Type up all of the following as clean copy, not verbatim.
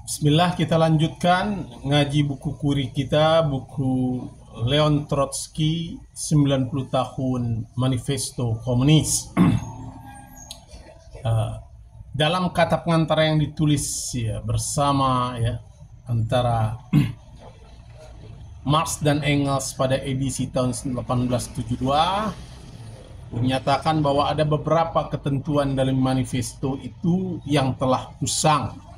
Bismillah, kita lanjutkan ngaji buku kuri kita, buku Leon Trotsky 90 tahun Manifesto Komunis. Dalam kata pengantar yang ditulis bersama antara Marx dan Engels pada edisi tahun 1872 menyatakan bahwa ada beberapa ketentuan dalam manifesto itu yang telah usang.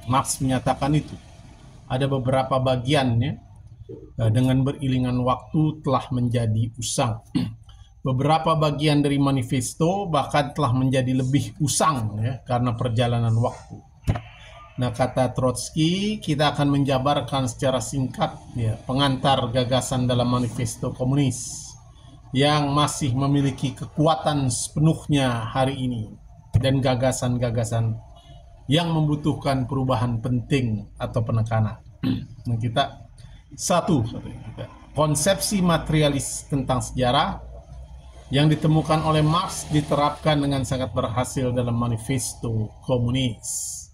Marx menyatakan itu ada beberapa bagiannya dengan beriringan waktu telah menjadi usang. Beberapa bagian dari manifesto bahkan telah menjadi lebih usang karena perjalanan waktu. Nah, kata Trotsky, kita akan menjabarkan secara singkat pengantar gagasan dalam manifesto komunis yang masih memiliki kekuatan sepenuhnya hari ini dan gagasan-gagasan yang membutuhkan perubahan penting atau penekanan. Nah, konsepsi materialis tentang sejarah yang ditemukan oleh Marx diterapkan dengan sangat berhasil dalam manifesto komunis.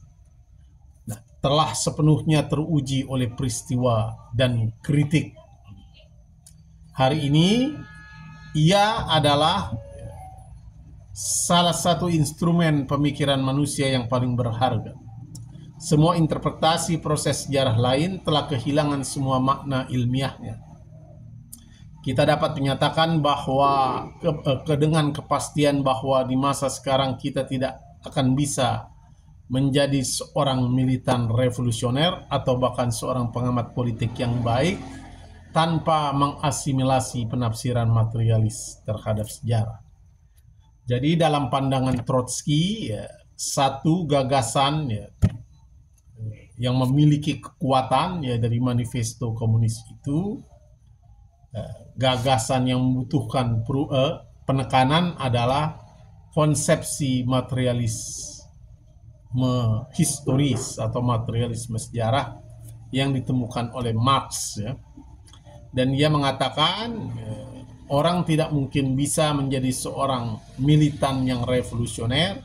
Nah, telah sepenuhnya teruji oleh peristiwa dan kritik. Hari ini ia adalah salah satu instrumen pemikiran manusia yang paling berharga. Semua interpretasi proses sejarah lain telah kehilangan semua makna ilmiahnya. Kita dapat menyatakan bahwa dengan kepastian bahwa di masa sekarang kita tidak akan bisa menjadi seorang militan revolusioner atau bahkan seorang pengamat politik yang baik tanpa mengasimilasi penafsiran materialis terhadap sejarah. Jadi dalam pandangan Trotsky, satu gagasan yang memiliki kekuatan dari manifesto komunis itu, gagasan yang membutuhkan penekanan adalah konsepsi materialisme historis atau materialisme sejarah yang ditemukan oleh Marx. Dan ia mengatakan orang tidak mungkin bisa menjadi seorang militan yang revolusioner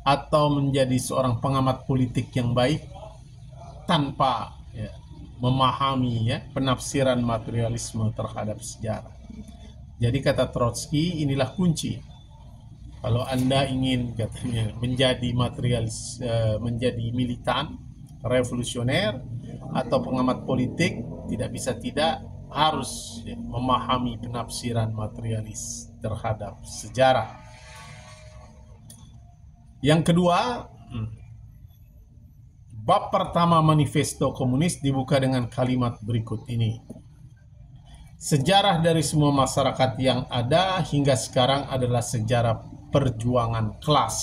atau menjadi seorang pengamat politik yang baik tanpa memahami penafsiran materialisme terhadap sejarah. Jadi kata Trotsky, inilah kunci. Kalau Anda ingin katanya menjadi materialis, menjadi militan revolusioner atau pengamat politik, tidak bisa tidak harus memahami penafsiran materialis terhadap sejarah. Yang kedua, bab pertama manifesto komunis dibuka dengan kalimat berikut ini. Sejarah dari semua masyarakat yang ada hingga sekarang adalah sejarah perjuangan kelas.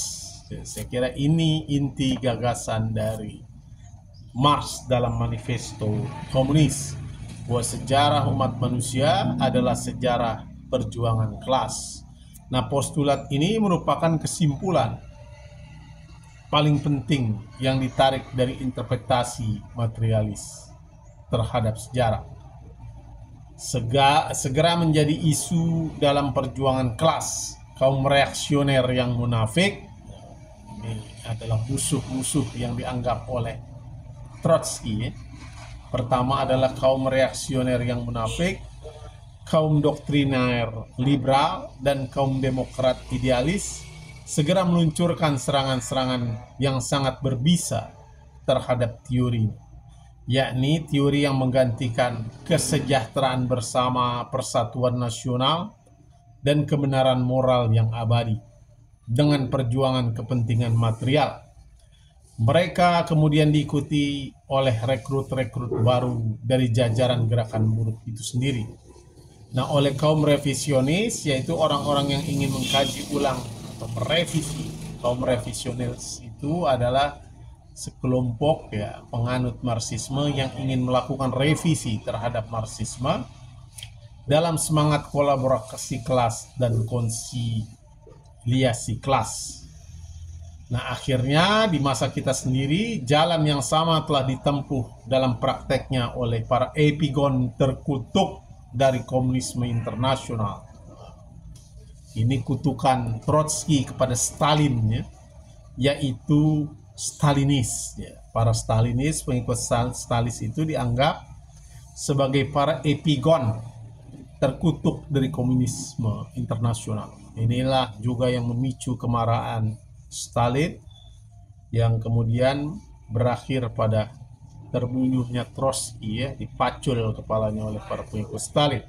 Saya kira ini inti gagasan dari Marx dalam manifesto komunis, bahwa sejarah umat manusia adalah sejarah perjuangan kelas. Nah, postulat ini merupakan kesimpulan paling penting yang ditarik dari interpretasi materialis terhadap sejarah. Segera menjadi isu dalam perjuangan kelas. Kaum reaksioner yang munafik, ini adalah musuh-musuh yang dianggap oleh Trotsky. Pertama adalah kaum reaksioner yang munafik, kaum doktriner liberal, dan kaum demokrat idealis segera meluncurkan serangan-serangan yang sangat berbisa terhadap teori, yakni teori yang menggantikan kesejahteraan bersama, persatuan nasional, dan kebenaran moral yang abadi dengan perjuangan kepentingan material. Mereka kemudian diikuti oleh rekrut-rekrut baru dari jajaran gerakan buruh itu sendiri. Nah, oleh kaum revisionis, yaitu orang-orang yang ingin mengkaji ulang atau merevisi. Kaum revisionis itu adalah sekelompok penganut Marxisme yang ingin melakukan revisi terhadap Marxisme dalam semangat kolaborasi kelas dan konsiliasi kelas. Nah, akhirnya di masa kita sendiri, jalan yang sama telah ditempuh dalam prakteknya oleh para epigon terkutuk dari komunisme internasional. Ini kutukan Trotsky kepada Stalin, yaitu Stalinis. Ya. Para Stalinis, pengikut Stalinis itu dianggap sebagai para epigon terkutuk dari komunisme internasional. Inilah juga yang memicu kemarahan Stalin yang kemudian berakhir pada terbunuhnya Trotsky, ya, dipacul kepalanya oleh para pengikut Stalin.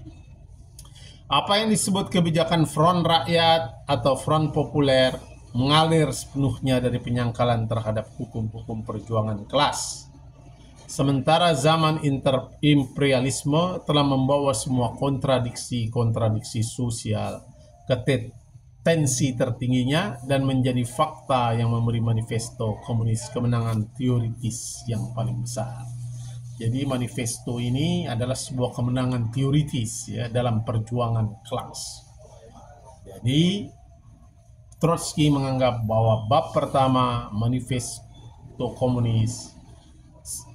Apa yang disebut kebijakan front rakyat atau front populer mengalir sepenuhnya dari penyangkalan terhadap hukum-hukum perjuangan kelas. Sementara zaman imperialisme telah membawa semua kontradiksi sosial ke tensi tertingginya dan menjadi fakta yang memberi manifesto komunis kemenangan teoritis yang paling besar. Jadi manifesto ini adalah sebuah kemenangan teoritis, ya, dalam perjuangan kelas. Jadi Trotsky menganggap bahwa bab pertama manifesto komunis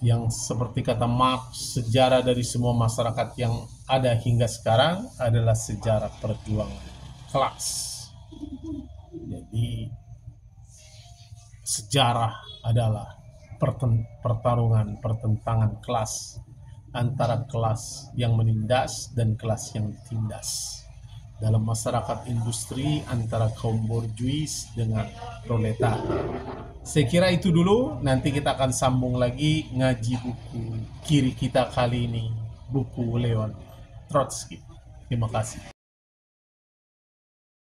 yang seperti kata Marx, sejarah dari semua masyarakat yang ada hingga sekarang adalah sejarah perjuangan kelas. Jadi sejarah adalah pertentangan kelas antara kelas yang menindas dan kelas yang ditindas. Dalam masyarakat industri antara kaum borjuis dengan proletar. Saya kira itu dulu, nanti kita akan sambung lagi ngaji buku kiri kita kali ini, buku Leon Trotsky. Terima kasih.